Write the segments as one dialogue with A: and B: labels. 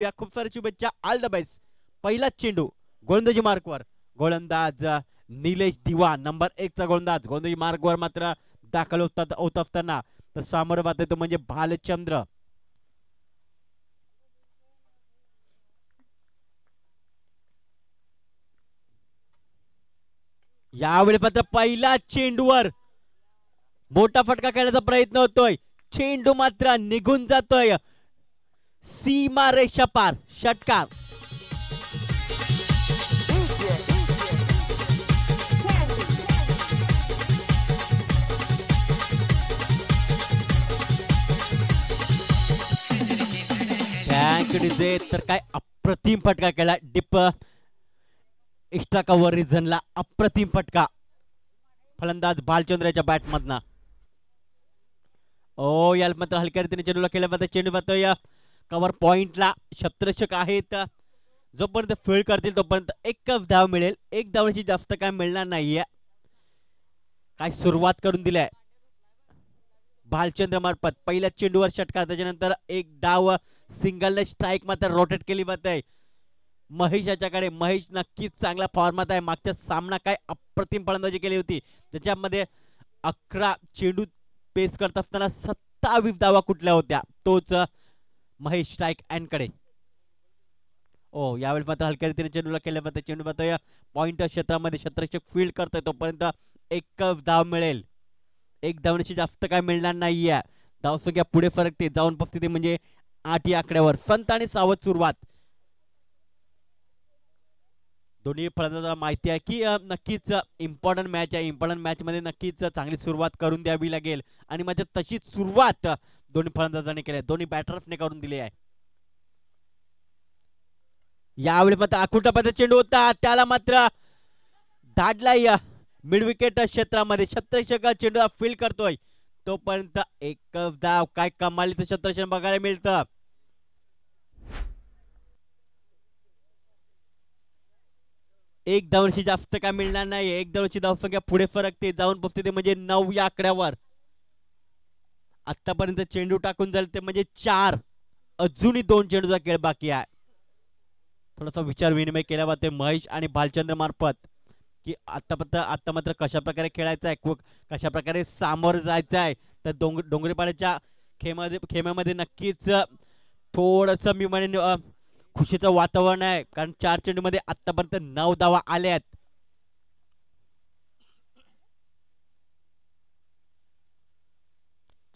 A: या खूप साऱ्या शुभेच्छा. All the best. पहिलाच चेंडू गोलंदाजी मार्कवर, गोलंदाज निलेश दिवाण नंबर 1 चा गोलंदाजी मार्कवर मात्र दाखल होत असताना तर सामोरं पाहतोय तो म्हणजे भालचंद्र. यावेळी मात्र पहिला चेंडूवर मोठा फटका खेळण्याचा प्रयत्न होतोय. चेंडू मात्र निघून जातोय सीमा रेषा पार. षटकार. तर काय अप्रतिम फटका केला. डिप एक्स्ट्रा कव्हर रिझनला अप्रतिम फटका फलंदाज भालचंद्रच्या बॅट मधना. ओ याला मात्र हलक्या रीतीने चेंडूला केला जातं. चेंडू जातोय कव्हर पॉइंटला. क्षेत्ररक्षक आहेत, जोपर्यंत फील्ड करतील तोपर्यंत एकच धाव मिळेल. एक धावण्याची जास्त काय मिळणार नाहीये. काय सुरुवात करून दिलाय भालचंद्र मार्फत. पहिल्या चेंडूवर षटकार, त्याच्यानंतर एक डाव सिंगल स्ट्राईक मात्र रोटेट केली जाते महेश याच्याकडे. महेश नक्कीच चांगला फॉर्मात आहे. मागचा सामना काय अप्रतिम फलंदाजी केली होती, त्याच्यामध्ये 11 चेंडू पेस करत असताना 27 धावा कुठल्या होत्या. तोच महेश स्ट्राईक अँड कडे. ओ यावेळी मात्र हलक्या रीतीने चेंडूला केल्या जाते. चेंडू पाहतोय पॉइंट क्षेत्रामध्ये, क्षेत्ररक्षक फील्ड करतोय तोपर्यंत एक धाव मिळेल. एक धावण्याची जास्त काय मिळणार नाहीये. धावसंख्या पुढे फरकते. जाऊन उपस्थिती म्हणजे 8 या आकड्यावर. संत आणि सावध सुरुवात. दोन्ही फलंदाजांना माहिती आहे की नक्कीच इम्पॉर्टंट मॅच आहे. इम्पॉर्टंट मॅच मध्ये नक्कीच चांगली सुरुवात करून द्यावी लागेल आणि माझ्या तशीच सुरुवात दोन्ही फलंदाजांनी केली, दोन्ही बॅटर्सने करून दिली आहे. यावेळी मात्र आखुटापाचा चेंडू होता, त्याला मात्र धाडलाय मिड विकेट क्षेत्रामध्ये. क्षेत्ररक्षक चेंडूला फील्ड करतोय तोपर्यंत एक धाव. काय कमालीचं क्षेत्ररक्षण बघायला मिळतं. एक धावण्याची जास्त काय मिळणार नाही. एक धावण्याची धावसंख्या पुढे फरकते. जाऊन पोहोचते म्हणजे 9 या आकड्यावर. आतापर्यंत चेंडू टाकून झाले ते म्हणजे 4. अजूनही 2 चेंडूचा खेळ बाकी आहे. थोडासा विचार विनिमय केला जाते महेश आणि भालचंद्र मार्फत की आता मात्र कशा प्रकारे खेळायचं आहे, कशा प्रकारे सामोरं जायचं आहे. तर डोंगरीपाड्याच्या खेम्यामध्ये नक्कीच थोडस मी म्हणेन खुशीचं वातावरण आहे, कारण 4 चेंडू मध्ये आतापर्यंत 9 धावा आल्या आहेत.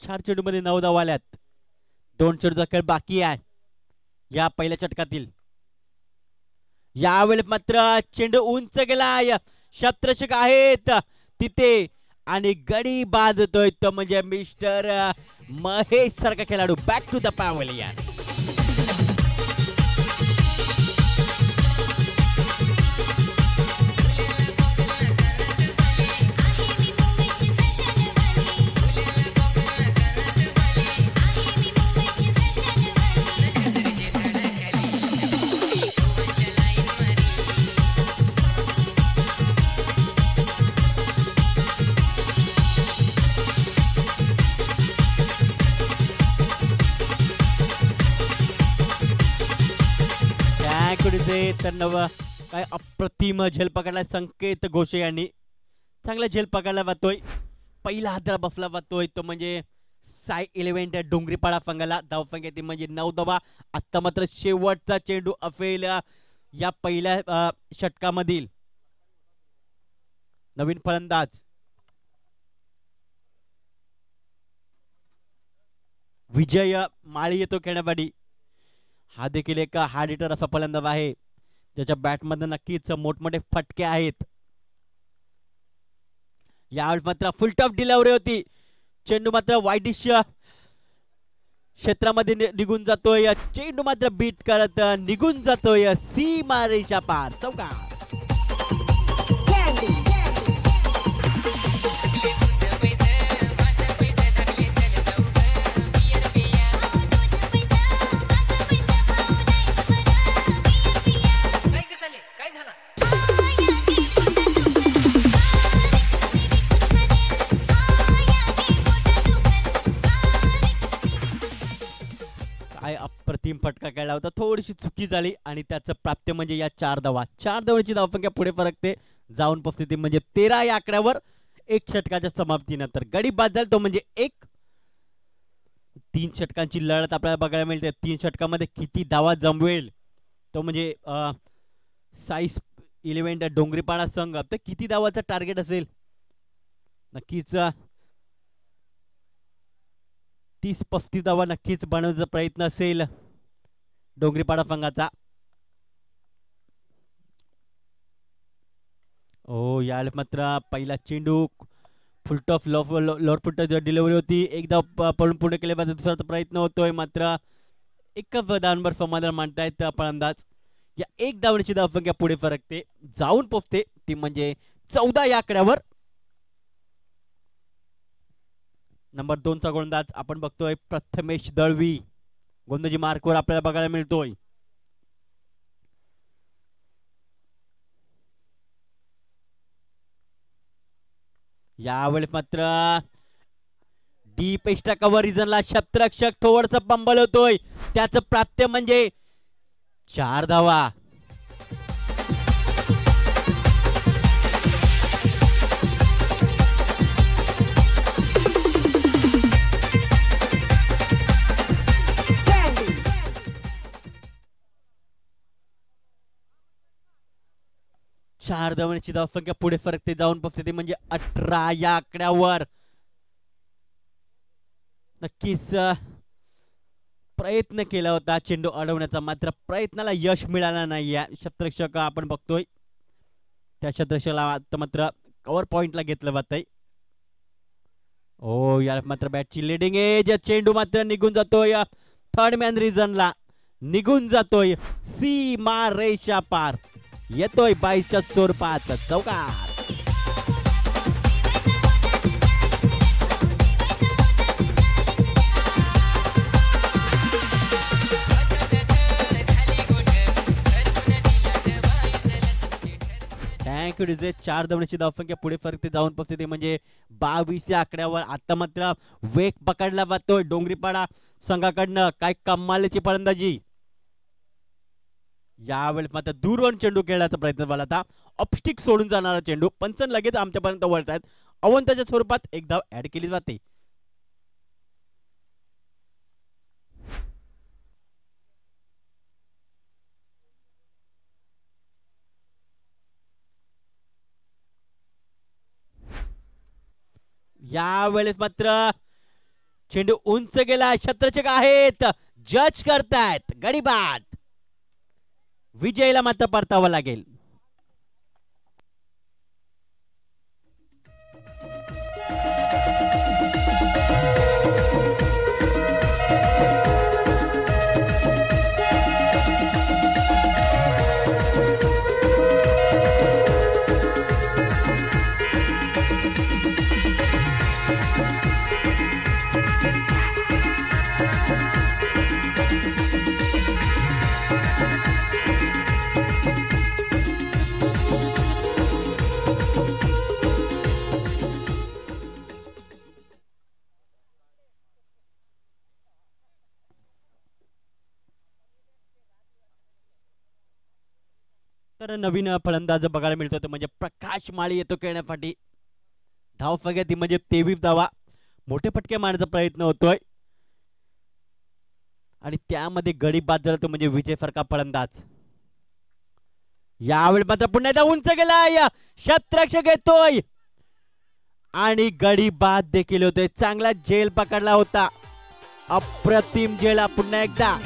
A: चार चेंडू मध्ये 9 धावा आल्यात. 2 चेंडूचा खेळ बाकी आहे या पहिल्या षटकातील. यावेळी मात्र चेंडू उंच गेलाय. क्षेत्ररक्षक आहेत तिथे आणि गडी बांधतोय तो म्हणजे मिस्टर महेश सारखा खेळाडू. Back to the pavilion. काय अप्रतिम झेल पकडला संकेत घोषे यांनी. चांगला झेल पकडला जातोय. पहिला हादरा बसला जातोय तो म्हणजे साई 11 डोंगरीपाडा संघाला. धावसंख्या ती म्हणजे 9 धावा. आता मात्र शेवटचा चेंडू असेल या पहिल्या षटकामधील. नवीन फलंदाज विजय माळी येतो खेळण्यासाठी. हा देखील एक हार्ड हिटर असा फलंदाज आहे ज्याच्या बॅटमध्ये नक्कीच मोठमोठे फटके आहेत. यावेळी मात्र फुल टॉप डिलिव्हरी होती. चेंडू मात्र वाईडिश क्षेत्रामध्ये निघून जातोय. चेंडू मात्र बीट करत निघून जातोय सीमा रेषा पार. चौकार. काय अप्रतिम फटका खेळला होता, थोडीशी चुकी झाली आणि त्याचं प्राप्त म्हणजे या 4 धावा. 4 धावांची धावसंख्या पुढे फरकते, जाऊन पोहोचते म्हणजे 13 या आकड्यावर. एक षटकाच्या समाप्तीनंतर गडी बाद झाला तो म्हणजे एक. 3 षटकांची लढत आपल्याला बघायला मिळते. 3 षटकामध्ये किती धावा जमवेल तो म्हणजे साईस इलेव्हन डोंगरीपाडा संघ तर किती धावाचं टार्गेट असेल. नक्कीच 30-35 धावा नक्कीच बनवण्याचा प्रयत्न असेल डोंगरीपाडा संघाचा. यावेळेस मात्र पहिला चेंडू फुलटॉफ लोअर फुट डिलिव्हरी होती. एकदा पळून पुढे केले मात्र दुसरा प्रयत्न होतोय मात्र एक धावांवर समाधान मांडतायत फलंदाज. या एक धावण्याची धावसंख्या पुढे फरकते, जाऊन पोचते ती म्हणजे 14 या आकड्यावर. नंबर 2 चा गोलंदाज आपण बघतोय प्रथमेश दळवी. गोलंदाजी मार्कवर आपल्याला बघायला मिळतोय. यावेळेस मात्र डीप एक्स्ट्रा कव्हर रिजनला शतरक्षक थोडस पंबल होतोय, त्याचं प्राप्त म्हणजे 4 धावा. चार धावांची धावसंख्या पुढे फरकते, जाऊन पोहोचते म्हणजे 18 या आकड्यावर. नक्कीच प्रयत्न केला होता चेंडू अडवण्याचा मात्र प्रयत्नाला यश मिळालं नाही. या शतरक्षक आपण बघतोय त्या शतरक्षकाला मात्र कव्हर पॉइंटला घेतलं जातंय. यार मात्र बॅटची लिडिंग एज, चेंडू मात्र निघून जातोय थर्ड मॅन रिजनला, निघून जातोय सीमा रेषा पार. येतोय 22च्या स्वरूपात चौकार. Thank you DJ. 4 धावांची धावसंख्या पुढे फरकते, जाऊन पोहोचते म्हणजे 22 या आकड्यावर. आता मात्र वेग पकडला जातोय डोंगरीपाडा संघाकडनं. काय कमालीची फलंदाजी. यावेळेस मात्र दूरवरून चेंडू खेळण्याचा प्रयत्न झाला होता, ऑफस्टिक सोडून जाणारा चेंडू. पंचन लगेच आमच्यापर्यंत वळतायत. अवंताच्या स्वरूपात एक धाव ऍड केली जाते. यावेळेस मात्र चेंडू उंच गेला, शतरक्षक आहेत जज करतायत. गडी बाद. विजयला मात्र परतावं लागेल. तर नवीन फलंदाज बघायला मिळतो तो म्हणजे प्रकाश माळी येतो खेळण्यासाठी. धाव फग्याती म्हणजे 23 धावा. मोठे फटके मारण्याचा प्रयत्न होतोय आणि त्यामध्ये गडी बाद झाला तो म्हणजे विजय फरका फलंदाज. यावेळी मात्र पुन्हा एकदा उंच गेलाय, शतरक्षक येतोय आणि गडी बाद देखील होतोय. चांगला झेल पकडला होता, अप्रतिम झेल. पुन्हा एकदा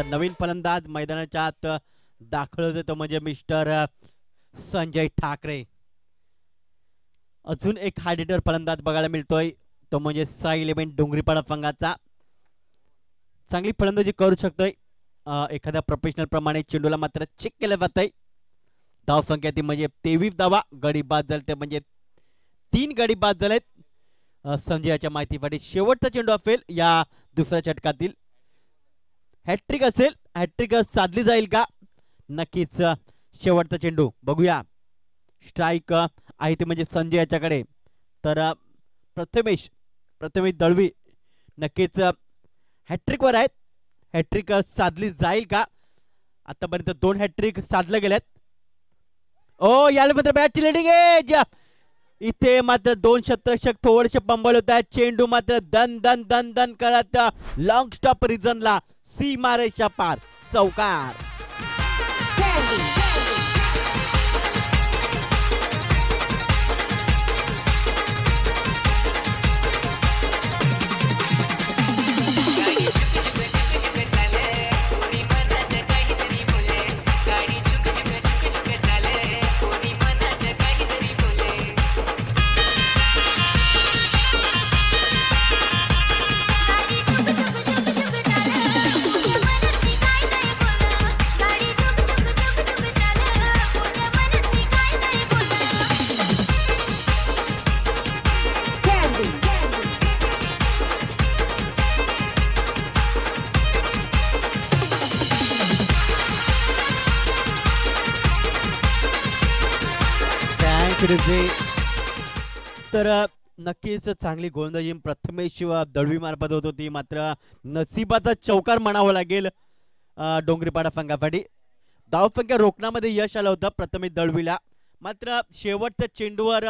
A: तर नवीन फलंदाज मैदानाच्या आत दाखल होते तो म्हणजे मिस्टर संजय ठाकरे. अजून एक हार्ड हिटर फलंदाज बघायला मिळतोय तो म्हणजे साई 11 डोंगरीपाडा संघाचा. चांगली फलंदाजी करू शकतोय एखाद्या प्रोफेशनल प्रमाणे. चेंडूला मात्र चेक केलं जात आहे. धाव संख्या ती म्हणजे 23 धावा. गडी बाद झाले ते म्हणजे 3 गडी बाद झालेत. संजयाच्या माहितीसाठी शेवटचा चेंडू असेल या दुसऱ्या षटकातील. हॅट्रिक असेल, हॅट्रिक साधली जाईल का? नक्कीच शेवटचा चेंडू बघूया. स्ट्राईक आहे ते म्हणजे संजय याच्याकडे. तर प्रथमेश दळवी नक्कीच हॅट्रिक वर आहेत. हॅट्रिक साधली जाईल का? आतापर्यंत 2 हॅट्रिक साधले गेल्यात. ओ याला मात्र बॅटची लिडिंग एज. इथे मात्र 2 शतरक्षक थोडेसे पंबल होत आहेत. चेंडू मात्र दन दन दन दन करत लॉंग स्टॉप रिजनला सीमारेषा पार चौकार. तर नक्कीच चांगली गोलंदाजी प्रथमेश दळवी मार्फत होत होती. मात्र नशिबाचा चौकार म्हणावा लागेल डोंगरीपाडा संघासाठी. धावसंख्या रोखण्यामध्ये यश आलं होतं प्रथमेश दळवीला. मात्र शेवटच्या चेंडूवर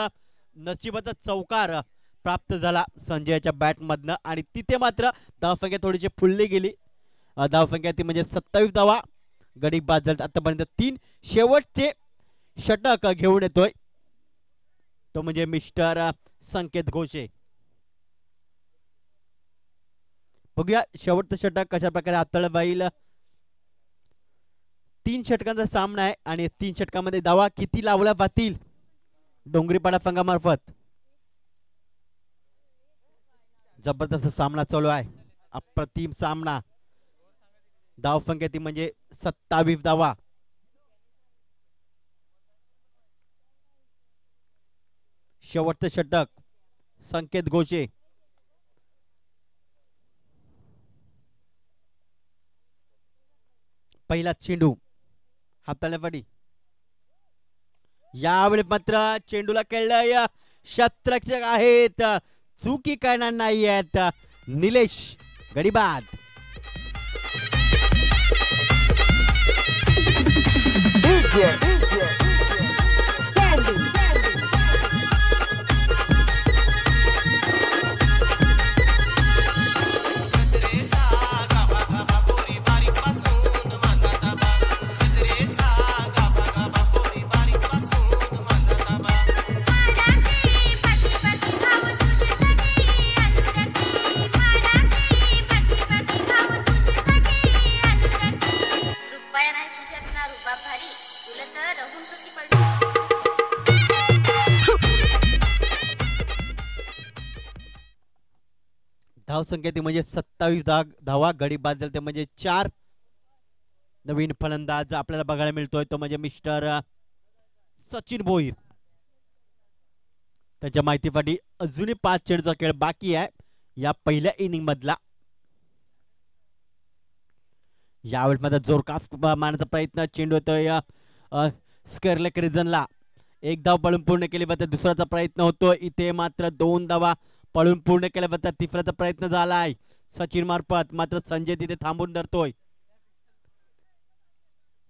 A: नशिबाचा चौकार प्राप्त झाला संजयाच्या बॅटमधनं आणि तिथे मात्र धावसंख्या थोडीशी फुलली गेली. धावसंख्या ती म्हणजे 27 धावा. गडी बाद झाले. आतापर्यंत 3 शेवटचे षटक घेऊन येतोय तो म्हणजे मिस्टर संकेत घोषे. बघूया शेवटचं षटक कशा प्रकारे हाताळलं जाईल. 3 षटकांचा सामना आहे आणि 3 षटकामध्ये धावा किती लावल्या जातील डोंगरीपाडा संघामार्फत. जबरदस्त सामना चालू आहे. अप्रतिम सामना. धावसंख्या ती म्हणजे 27 धावा. शेवटचं षटक संकेत घोषे. पहिला चेंडू हाताळण्यासाठी. यावेळी मात्र चेंडूला खेळलंय शतरक्षक आहेत. चुकी करणार नाही आहेत निलेश. गडी बाद. धावसंख्या ती म्हणजे 27 धावा. गडी बाद झाले ते म्हणजे 4. नवीन फलंदाज आपल्याला बघायला मिळतोय तो म्हणजे मिस्टर सचिन भोईर. त्याच्या माहितीसाठी अजूनही 5 चेंडूचा खेळ बाकी आहे या पहिल्या इनिंग मधला. यावेळी मध्ये जोरकाफ मारण्याचा प्रयत्न. चेंडू येतोय स्केअरलेक रिजनला. 1 धाव पळून पूर्ण केली जाते. दुसऱ्याचा प्रयत्न होतोय. इथे मात्र 2 धावा पळून पूर्ण केल्या जातात. तिसऱ्याचा प्रयत्न झालाय सचिन मार्फत. मात्र संजय तिथे थांबून धरतोय.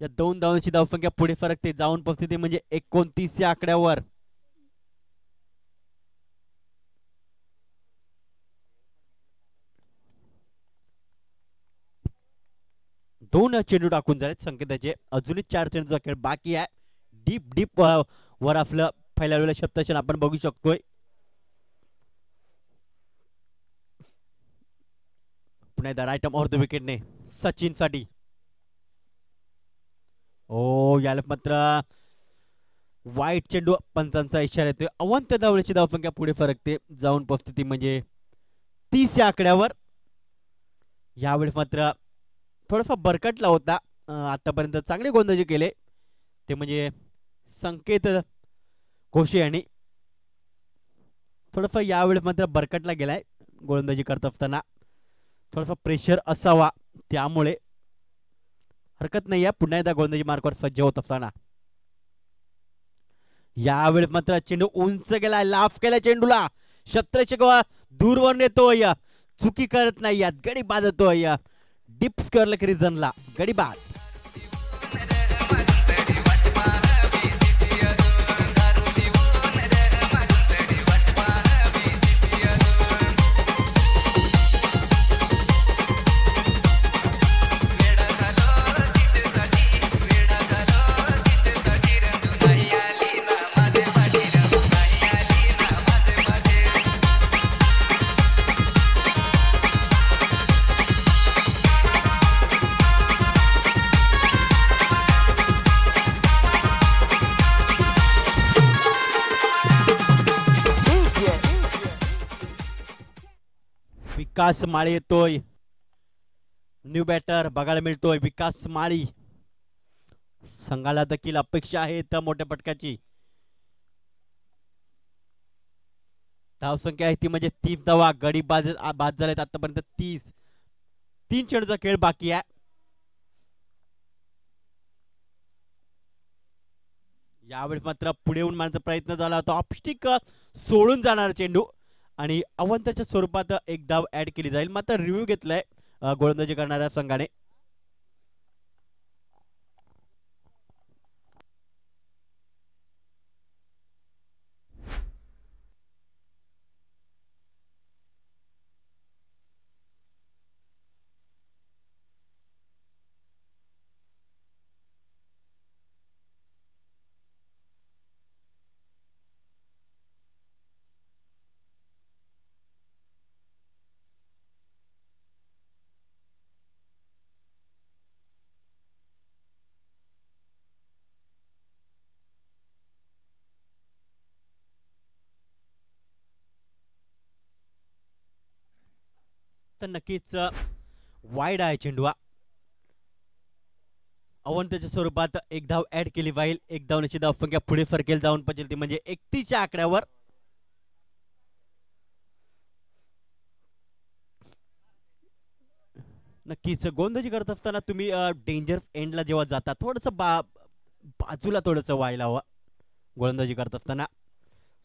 A: या 2 धावांची धावसंख्या पुढे फरकते. जाऊन परिस्थिती म्हणजे 29 या आकड्यावर. 2 चेंडू टाकून झालेत संकेताचे. अजूनही 4 चेंडूचा खेळ बाकी आहे. डीप वर आपलं फैलावलेलं शतरक्षण आपण बघू शकतोय. पुन्हा एकदा राईट आर्म ऑफ द विकेटने सचिन साठी. ओ याला मात्र वाईट चेंडू, पंचांचा इशारा येतोय. अवंत धावण्याची धावसंख्या पुढे फरकते, जाऊन पोहोचते ती म्हणजे 30 या आकड्यावर. यावेळी मात्र थोडासा बरकटला होता. आतापर्यंत चांगले गोलंदाजी केले ते म्हणजे संकेत घोषे यांनी. थोडंफार यावेळी मात्र बरकटला गेलाय गोलंदाजी करत असताना. थोडासा प्रेशर असावा, त्यामुळे हरकत नाही आहे पुन्हा एकदा गोलंदाजी मार्कवर सज्ज होत असताना. यावेळी मात्र चेंडू उंच गेलाय, लाफ केलाय चेंडूला. शत्रक्षक दूरवर नेतोय, चुकी करत नाही यात, गडी बांधतोय. डिप्स करल रिझनला गडी बाद. विकास माळी येतोय, न्यू बॅटर बघायला मिळतोय. विकास माळी, संघाला देखील अपेक्षा आहे त्या मोठ्या पटकाची. धावसंख्या आहे ती म्हणजे 30 धावा. गडी बाद झालेत आतापर्यंत 30. 3 चेंडूचा खेळ बाकी आहे. यावेळी मात्र पुढे येऊन मारण्याचा प्रयत्न झाला होता, ऑफस्टिक सोडून जाणार चेंडू आणि अवंताच्या स्वरूपात एक धाव ऍड केली जाईल. मात्र रिव्ह्यू घेतलाय गोलंदाजी करणाऱ्या संघाने. तर नक्कीच वाईड आहे चेंडू. अवंताच्या स्वरूपात एक धाव ऍड केली जाईल. एक धावण्याची धावसंख्या पुढे सरकेल, जाऊन पचेल ती म्हणजे 31 आकड्यावर. नक्कीच गोलंदाजी करत असताना तुम्ही डेंजर एंडला जेव्हा जाता थोडस बाजूला थोडस व्हायला हवं. गोलंदाजी करत असताना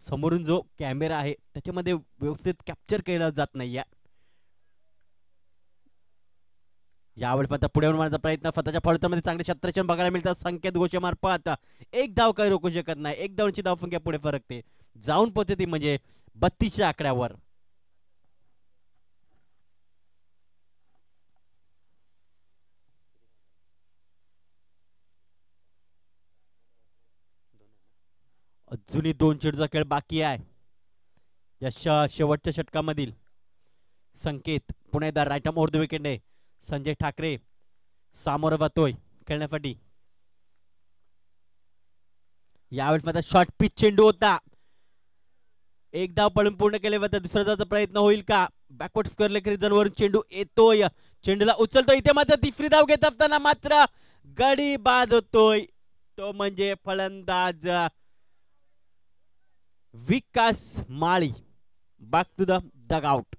A: समोरून जो कॅमेरा आहे त्याच्यामध्ये व्यवस्थित कॅप्चर केला जात नाहीये. यावेळी मात्र पुढे मारण्याचा प्रयत्न, स्वतःच्या फलटमध्ये चांगले क्षेत्ररक्षण बघायला मिळतात संकेत घोषे मार्फत. एक धाव काही रोखू शकत नाही. एक धावची धावसंख्या पुढे फरकते, जाऊन पोहोचते ती म्हणजे 32 आकड्यावर. अजूनही 2 चेंडूचा खेळ बाकी आहे. या शेवटच्या षटकामधील संकेत पुन्हा एकदा right arm over the wicket आहे. संजय ठाकरे सामोरं जातोय खेळण्यासाठी. यावेळेस मात्र शॉर्ट पिच चेंडू होता. एक धाव पळून पूर्ण केले होते. दुसऱ्या धावचा प्रयत्न होईल का? बॅकवर्ड स्क्वेअर लेग रिजन वरून चेंडू येतोय, चेंडूला उचलतो. इथे मात्र तिसरी धाव घेत असताना मात्र गडी बाद होतोय, तो म्हणजे फलंदाज Vikas Mali. Back to the dugout.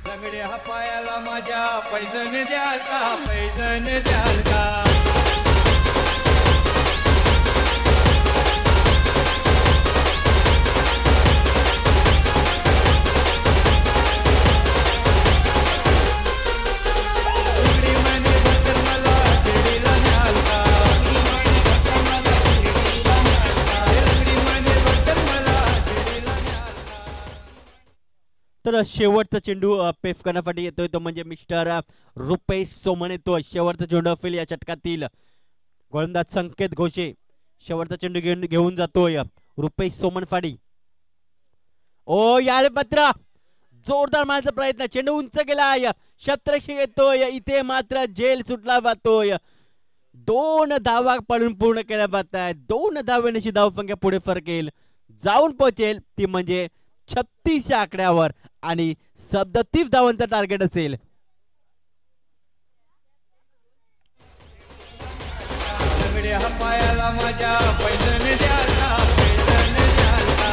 B: लंगड्या पायाला माझ्या पैजण द्याल का, पैजण द्याल का?
A: तर शेवटचा चेंडू पेफ करण्यासाठी येतोय तो म्हणजे मिस्टर रुपेश सोमन येतोय. शेवटचा चेंडू असेल या षटकातील. गोलंदाज संकेत घोषे शेवटचा चेंडू घेऊन जातोय रुपेश सोमनफाडी. ओ यार मात्र जोरदार मारण्याचा प्रयत्न, चेंडू उंच गेलाय, शतरक्षक येतोय, इथे मात्र झेल सुटला जातोय. 2 धावा पडून पूर्ण केल्या जात आहेत. 2 धाव्यांची धावसंख्या पुढे फरकेल, जाऊन पोहोचेल ती म्हणजे 36 आकड्यावर आणि 37 धावांचा टार्गेट असेल.
B: पायाला माझ्या पैजण द्याला, पैजण द्याला,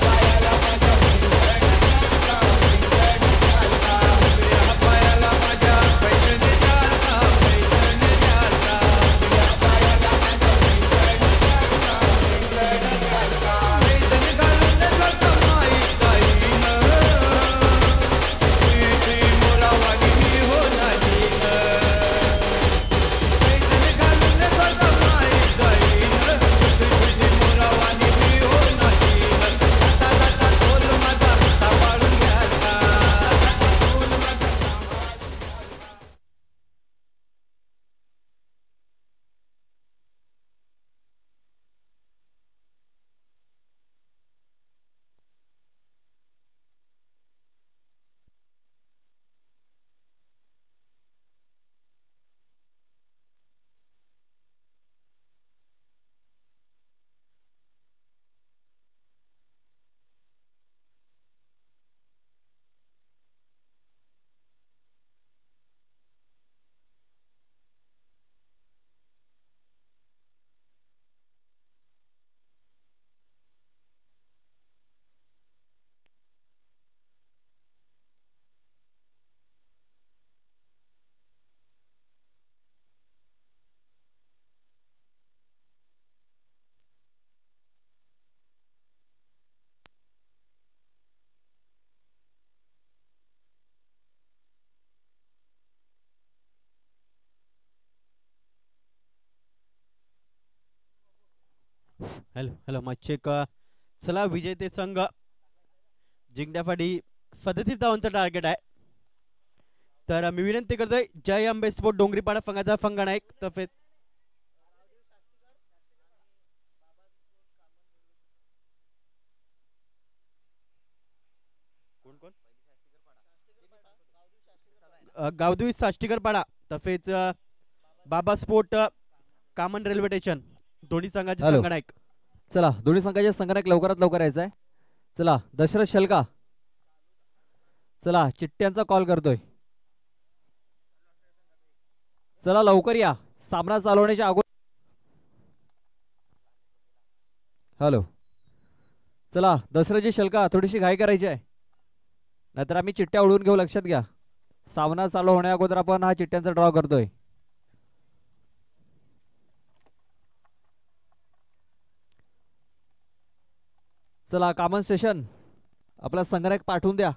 B: पायाला माझ्या पायाला माझ्या पैजण द्याला, पैजण द्याला, पायाला माझ्या पैजण घालून जात माई ताईन, मोरावानी मी हो लागीन.
A: हॅलो हॅलो माचेक. चला विजेते संघ जिंकण्यासाठी 37 धावांचा टार्गेट आहे. तर मी विनंती करतोय जय अंबे स्पोर्ट डोंगरीपाडा संघाचा संघ नायक तफेत गावदेवी साष्टीकर पाडा तफेच बाबा स्पोर्ट कामन रेल्वे स्टेशन दोन्ही संघाचे संघनायक.
C: चला दोन्ही संघाचे संघनायक लवकरात लवकर यायचा आहे. चला दशरथ शलका, चला चिठ्ठ्यांचा कॉल करतोय. चला लवकर या, सामना चालवण्याच्या अगोदर. हॅलो, चला दशरथजी शलका, थोडीशी घाई करायची आहे, नाहीतर आम्ही चिठ्ठ्या उडवून घेऊ. लक्षात घ्या, सामना चालू होण्या अगोदर आपण हा चिठ्ठ्यांचा ड्रॉ करतोय. चला कॉमन स्टेशन, आपला संगणक पाठवून द्या.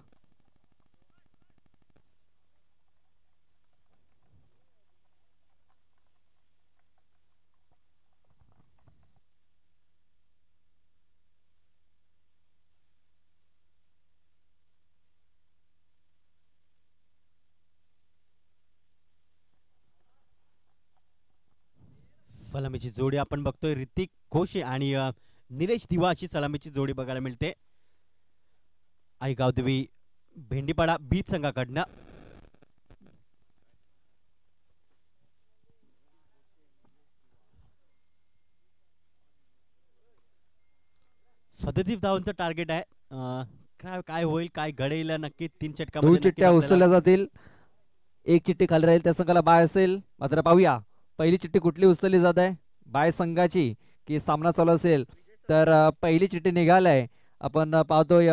A: सलामीची जोडी आपण बघतोय, ऋतिक घोष आणि निलेश दिवा अशी सलामीची जोडी बघायला मिळते. आई गावदेवी भेंडीपाडा बीच संघाकडनं. सदतीस धावांचं टार्गेट आहे. काय होईल, काय घडेल, नक्की 3 षटका
C: 2 चिठ्ठ्या उचलल्या जातील. 1 चिठ्ठी खाली राहील, त्या संघाला बाय असेल. मात्र पाहूया पहिली चिठ्ठी कुठली उचलली जात आहे, बाय संघाची की सामना चालू असेल. तर पहिली चिठ्ठी निघालाय आपण पाहतोय,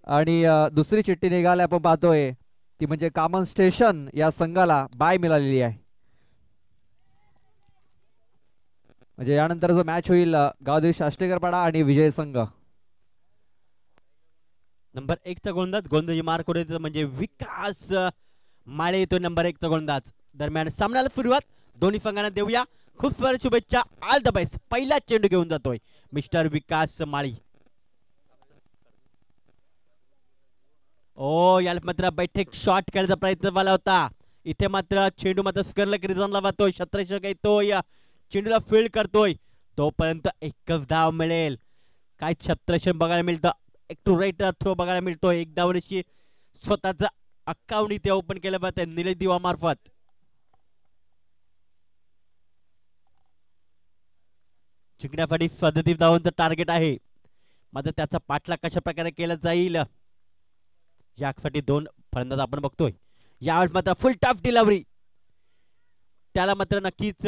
C: आणि दुसरी चिठ्ठी निघालाय आपण पाहतोय ती म्हणजे कॉमन स्टेशन या संघाला बाय मिळालेली आहे. म्हणजे यानंतर जो मॅच होईल गावदेवी शास्त्रीकरपाडा आणि विजय संघ.
A: नंबर 1 चा गोलंदाज मार्क होते म्हणजे विकास माळे येतो नंबर 1 चा गोलंदाज. दरम्यान सामन्याला सुरुवात दोन्ही संघांना देऊया खूप साऱ्या शुभेच्छा. All the best. पहिला चेंडू घेऊन जातोय मिस्टर विकास माळी. ओ याला मात्र बैठक शॉट खेळायचा प्रयत्न झाला होता, इथे मात्र चेंडू मात्र स्करलक रिझनला वाहतोय. क्षेत्ररक्षक येतोय, चेंडूला फील्ड करतोय. तोपर्यंत एकच धाव मिळेल. काय क्षेत्ररक्षण बघायला मिळतं. एक टू राईट थ्रो बघायला मिळतोय. एक धावण्याची स्वतःचा अकाउंट इथे ओपन केलं जाते निलेश दिवा मार्फत. जिंकण्यासाठी 37 धावांचं टार्गेट आहे. मात्र त्याचा पाठलाग कशा प्रकारे केला जाईल यासाठी 2 फलंदाज आपण बघतोय. यावेळेस मात्र फुल टफ डिलिव्हरी, त्याला मात्र नक्कीच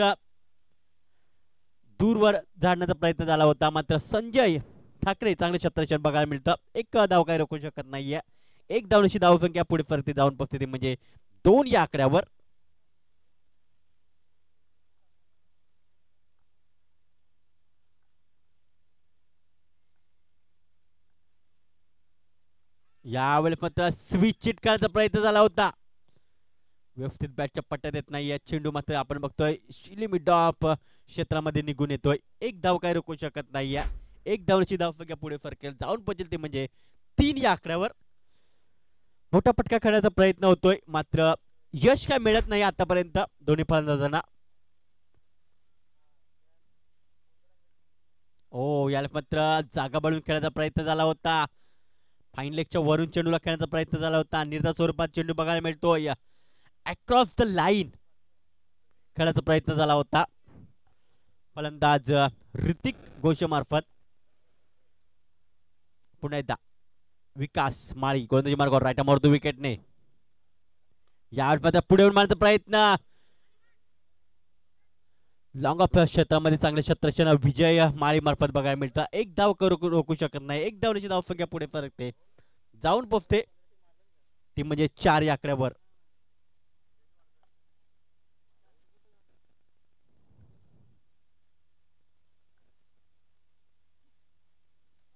A: दूरवर झाडण्याचा प्रयत्न झाला होता. मात्र संजय ठाकरे चांगले क्षेत्ररक्षण बघायला मिळतं. एक धाव काही रोखू शकत नाहीये. एक धावण्याची धावसंख्या पुढे फरते धावून पस्तीस म्हणजे 2 या आकड्यावर. यावेळेस मात्र स्विच चिट करण्याचा प्रयत्न झाला होता. व्यवस्थित बॅटच्या पट्ट्यात येत नाहीये. चेंडू मात्र आपण बघतोय मिड ऑफ क्षेत्रामध्ये निघून येतोय. एक धाव काही रोखू शकत नाहीये. एक धावण्याची धावसंख्या पुढे फरकेल जाऊन पोहोचेल ते म्हणजे 3 या आकड्यावर. मोठा पटका खेळण्याचा प्रयत्न होतोय. मात्र यश काय मिळत नाही आतापर्यंत दोन्ही फलंदाजांना. याला मात्र जागा बनवून खेळण्याचा प्रयत्न झाला होता. फाईन लेगच्या वरून चेंडूला खेळण्याचा प्रयत्न झाला होता. निर्धार स्वरूपात चेंडू बघायला मिळतोय. अक्रॉस द लाईन खेळण्याचा प्रयत्न झाला होता फलंदाज ऋतिक घोष मार्फत. पुन्हा एकदा विकास माळी गोलंदाजी मार्गावर राईट मारतो विकेटने. यावेळेस मात्र पुढे येऊन मारण्याचा प्रयत्न. लॉंग ऑफ क्षेत्रामध्ये चांगले क्षेत्ररक्षण विजय माळी मार्फत बघायला मिळतं. एक धाव रोखू शकत नाही. एक धावण्याची धावसंख्या पुढे फरकते जाऊन पोचते ती म्हणजे 4 या आकड्यावर.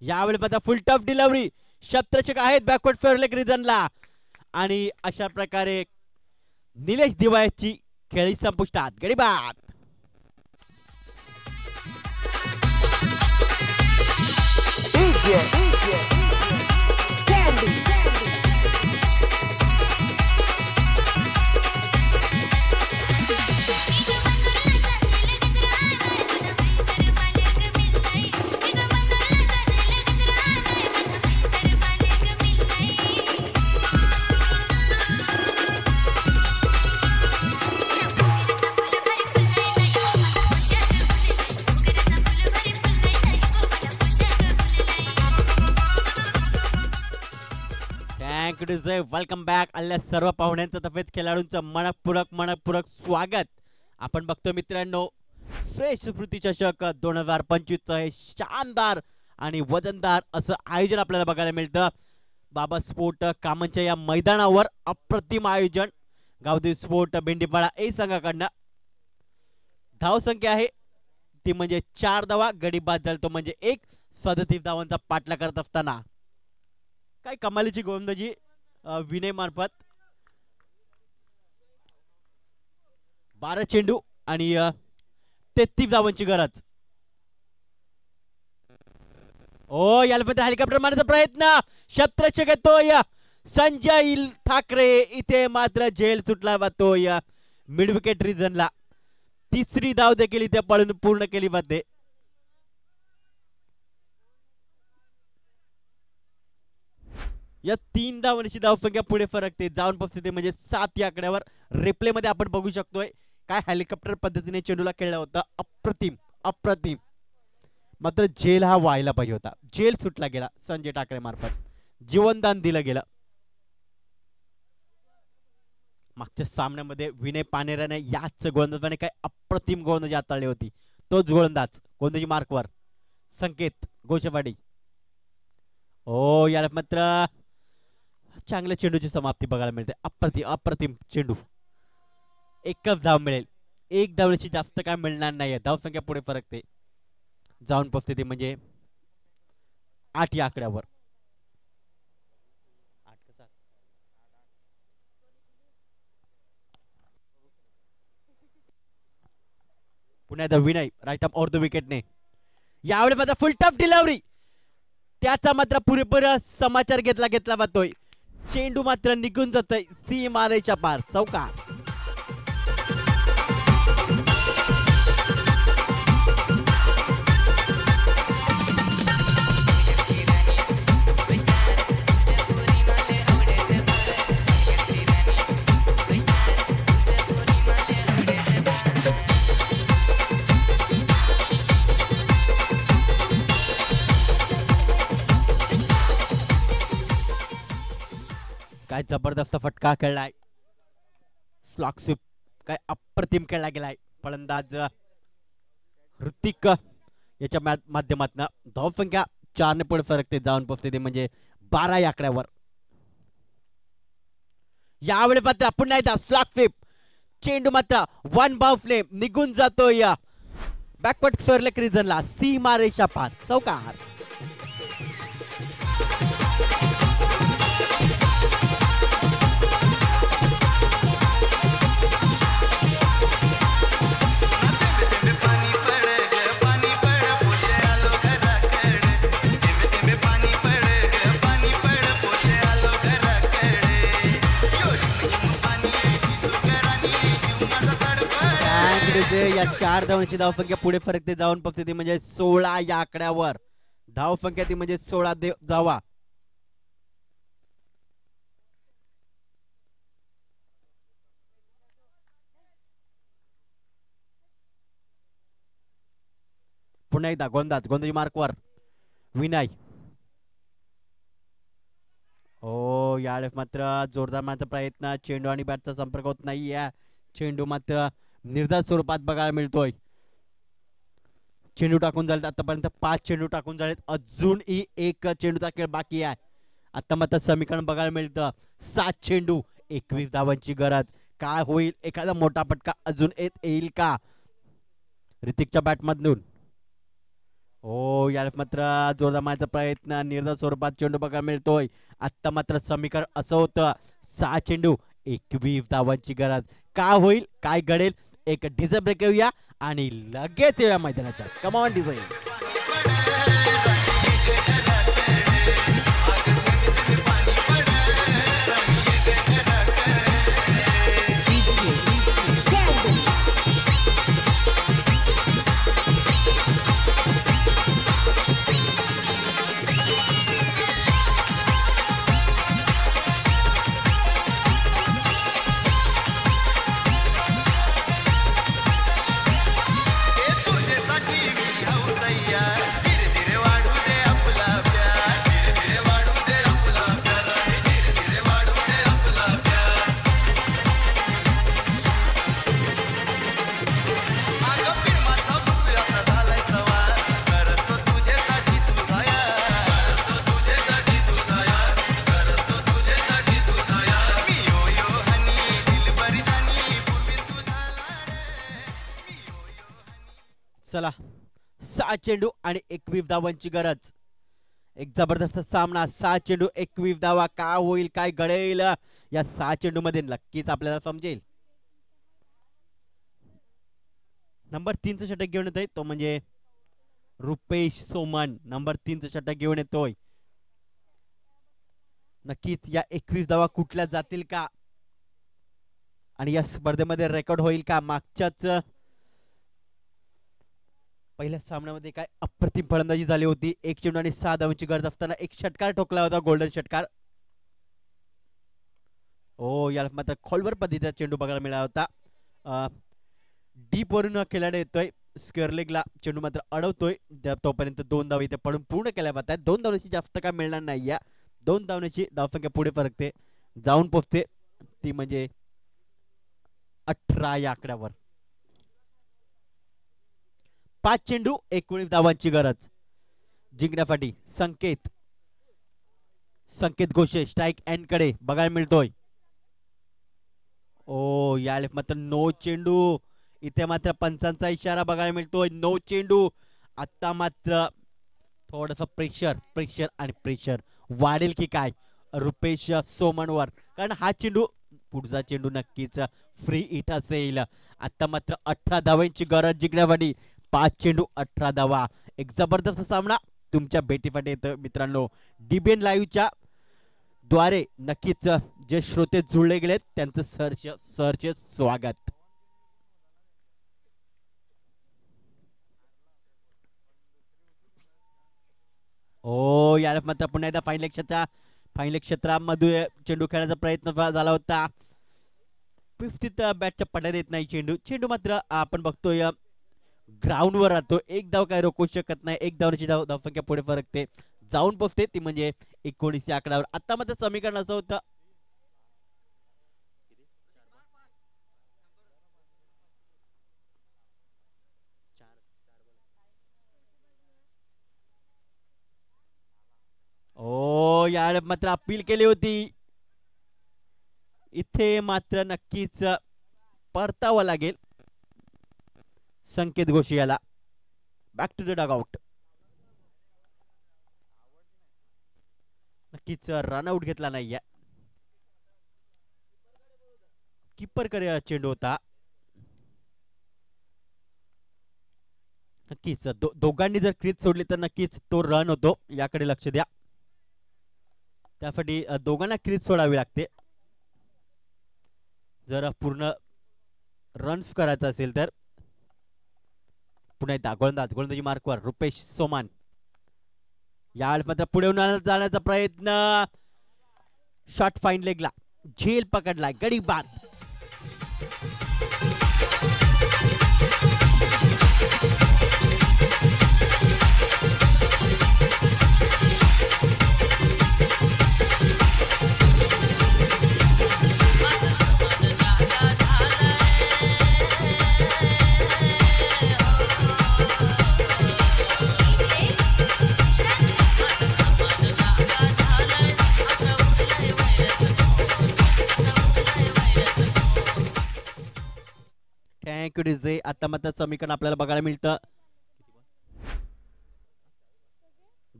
A: यावेळेस मात्र फुल टफ डिलिव्हरी. क्षेत्ररक्षक आहेत बॅकवर्ड फेअरलेग रिजनला आणि अशा प्रकारे निलेश दिवाळीची खेळी संपुष्टात. गडी बाद. Welcome back. आल्या सर्व पाहुण्यांचं तसेच खेळाडूंचं मनपूर्वक स्वागत. आपण बघतो मित्रांनो श्रेष्ठ स्मृती चषक 2025 हे शानदार आणि वजनदार असं आयोजन आपल्याला बघायला मिळतं. बाबा स्पोर्ट कामनच्या या मैदानावर अप्रतिम आयोजन. गावदेवी स्पोर्ट भेंडीपाडा ए संघाकडनं धावसंख्या आहे ती म्हणजे 4 धावा. गडी बाद झाला तो म्हणजे 37 धावांचा पाठला करत असताना काय कमालीची गोलंदाजी विनय मार्फत. 12 चेंडू आणि 33 धावांची गरज. याला पण हेलिकॉप्टर मारण्याचा प्रयत्न. क्षेत्ररक्षक येतोय संजय ठाकरे. इथे मात्र झेल सुटला जातोय मिड विकेट रिजनला. 3री धाव देखील इथे पळून पूर्ण केली जाते. या 3 धावांची धावसंख्या पुढे फरकते जाऊन पोहोचते म्हणजे 7 या आकड्यावर. रिप्ले मध्ये आपण बघू शकतोय काय हेलिकॉप्टर पद्धतीने चेंडूला खेळला होता. अप्रतिम. मात्र झेल हा व्हायला पाहिजे होता. झेल सुटला गेला संजय ठाकरे मार्फत. जीवनदान दिलं गेलं. मागच्या सामन्यामध्ये विनय पानेराने याच गोलंदाजाने काय अप्रतिम गोलंदाजी हाताळली होती. तोच गोलंदाजी मार्कवर संकेत गोशेवाडी. याला मात्र चांगल्या चेंडूची समाप्ती बघायला मिळते. अप्रतिम चेंडू. एकच धाव मिळेल. एक धावण्याची जास्त काय मिळणार नाही. धावसंख्या पुढे फरकते जाऊन पोहोचते ती म्हणजे 8 या आकड्यावर. पुन्हा एकदा Vinay right up over the विकेटने. यावेळी मात्र फुल टफ डिलिव्हरी. त्याचा मात्र पुरेपूर समाचार घेतला जातोय. चेंडू मात्र निघून जातोय सीमारेच्या पार चौकार. काय जबरदस्त फटका खेळलाय, स्लॉक स्वीप काय अप्रतिम खेळला गेलाय. फलंदाज ऋतिक याच्या माध्यमातून धावसंख्या 4 ने पुढे फरकते, जाऊन पोहोचते ते म्हणजे 12 या आकड्यावर. यावेळी मात्र पुन्हा एकदा स्लॉक स्वीप, चेंडू मात्र वन बाउंसने निघून जातोय बॅकवर्ड सरलेक रिजनला, सीमा रेषा पार, चौकार. या 4 धावांची धावसंख्या पुढे फरकते, जाऊन पोहोचते ती म्हणजे 16 या आकड्यावर. धावसंख्या ती म्हणजे 16 धावा. पुन्हा एकदा गोंदाजी मार्कवर विनय. हो, यावेळेस मात्र जोरदार मात्र प्रयत्न, चेंडू आणि बॅटचा संपर्क होत नाही. चेंडू मात्र निर्धार स्वरूपात बघायला मिळतोय. चेंडू टाकून झाले आतापर्यंत 5 चेंडू टाकून झालेत, अजूनही एक चेंडूचा खेळ बाकी आहे. आता मात्र समीकरण बघायला मिळतं 7 चेंडू 21 धावांची गरज. काय होईल, एखादा मोठा फटका अजून येईल का ऋतिकच्या बॅटमधून? हो, यावेळेस मात्र जोरदार मारण्याचा प्रयत्न, निर्धार स्वरूपात चेंडू बघायला मिळतोय. आता मात्र समीकरण असं होतं 6 चेंडू 21 धावांची गरज. काय होईल, काय घडेल, एक डिझेल ब्रेक येऊया आणि लगेच येऊया मैदानाच्या. Come on diesel. चला, 6 चेंडू आणि 21 धावांची गरज. एक जबरदस्त सामना, 6 चेंडू 21 धावा. काय होईल, काय घडेल या 6 चेंडू मध्ये नक्कीच आपल्याला समजेल. नंबर 3चं षटक घेऊन येतोय तो म्हणजे रुपेश सोमन. नंबर 3चं षटक घेऊन येतोय. नक्कीच या 21 धावा कुठल्या जातील का आणि या स्पर्धेमध्ये रेकॉर्ड होईल का? मागच्याच पहिल्या सामन्यामध्ये काय अप्रतिम फलंदाजी झाली होती. 1 चेंडू आणि 6 धावांची गरज असताना एक षटकार ठोकला होता, गोल्डन षटकार. हो, याला मात्र खोलवर पद्धतीचा चेंडू बघायला मिळाला होता. डीप वरून खेळाडू येतोय, स्क्वेअर लेगला चेंडू मात्र अडवतोय. तोपर्यंत 2 धावा इथे पडून पूर्ण केल्या जातात. 2 धावण्याची जास्त काय मिळणार नाही. या 2 धावण्याची धावसंख्या पुढे फरकते, जाऊन पोहोचते ती म्हणजे 18 या आकड्यावर. 5 चेंडू 19 धावांची गरज. जिंकण्यासाठी संकेत घोषे स्ट्राईक एंड कडे बघायला मिळतोय. ओ, यावेळेस मात्र 9 चेंडू. इथे मात्र पंचांचा इशारा बघायला मिळतोय. 9 चेंडू. आता मात्र थोडस प्रेशर आणि प्रेशर वाढेल की काय रुपेश सोमनवर, कारण हा चेंडू पुढचा चेंडू नक्कीच फ्री हिट असेल. आता मात्र 18 धावांची गरज जिंकण्यासाठी. 5 चेंडू 18 धावा. एक जबरदस्त सामना तुमच्या भेटीसाठी येतो मित्रांनो. डीबीएन लाईव्हच्या द्वारे नक्कीच जे श्रोते जुळले गेलेत त्यांचं सहर्ष स्वागत. ओ, यार मात्र पुन्हा एकदा फायनल क्षेत्रामध्ये चेंडू खेळण्याचा प्रयत्न झाला होता. 50th बॅटच्या पडण्यात येत नाही चेंडू मात्र आपण बघतोय ग्राउंडवर राहतो. एक धाव काय रोखू शकत नाही. एक धावची धावसंख्या पुढे फरकते, जाऊन पोहोचते ती म्हणजे 19 या आकड्यावर. आता मात्र समीकरण असं होतं या मात्र अपील केली होती. इथे मात्र नक्कीच परतावं लागेल संकेत घोष याला. Back to the dugout. नक्कीच रनआउट घेतला नाहीये. कीपर करे चेंडू होता. नक्कीच दोघांनी जर क्रीज सोडली तर नक्कीच तो रन होतो. याकडे लक्ष द्या. त्यासाठी दोघांना क्रीज सोडावी लागते जर पूर्ण रन्स करायचा असेल तर. पुन्हा एकदा गोलंदाजी मार्कवर रुपेश सोमान. यावेळेस मात्र पुढे जाण्याचा प्रयत्न. शॉट फाईन लेगला. झेल पकडलाय. गडी बाद. Thank you DJ. आता मात्र समीकरण आपल्याला बघायला मिळतं.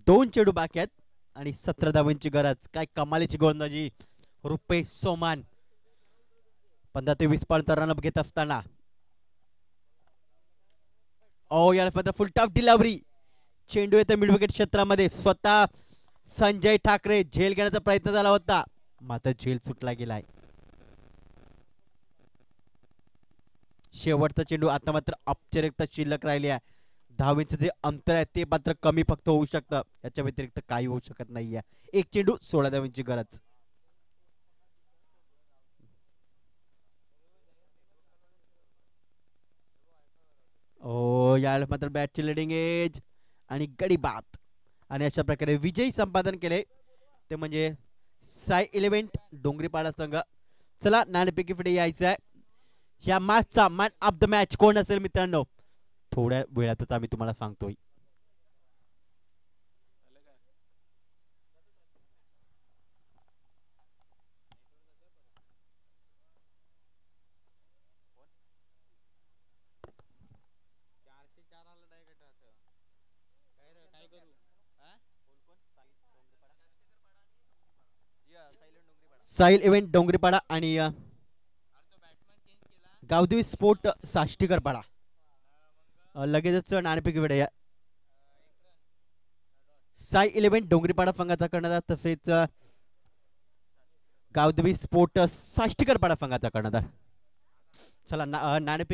A: 2 चेंडू बाकी आहेत आणि 17 धावांची गरज. काय कमालीची गोलंदाजी रुपेश सोमान. 15 ते 20 पर्यंत रनअप घेत असताना याला मात्र फुल टॉप डिलिव्हरी. चेंडू येतो मिड विकेट क्षेत्रामध्ये. स्वतः संजय ठाकरे झेल घेण्याचा प्रयत्न झाला होता मात्र झेल सुटला गेलाय. शेवटचा चेंडू. आता मात्र औपचारिकता शिल्लक राहिली आहे. धावेचं जे अंतर आहे ते मात्र कमी फक्त होऊ शकतं. याच्या व्यतिरिक्त काही होऊ शकत नाहीये. 1 चेंडू 16 धावांची गरज. यावेळेस मात्र बॅटची लिडिंग एज आणि गडी बाद. आणि अशा प्रकारे विजयी संपादन केले ते म्हणजे साई इलेव्हन डोंगरीपाडा संघ. चला नाणेफेकी पुढे यायचं आहे. ह्या मॅचचा मॅन ऑफ द मॅच कोण असेल मित्रांनो थोड्या वेळातच आम्ही तुम्हाला सांगतोय. साहिल इव्हेंट डोंगरीपाडा आणि गावदेवी स्पोर्ट साष्टीकरपाडा. लगेचच नाणेफेकी वेळ. साई इलेव्हन डोंगरीपाडा संघाचा कर्णधार तसेच गावदेवी स्पोर्ट साष्टीकरपाडा संघाचा कर्णधार. चला नाणेफेकी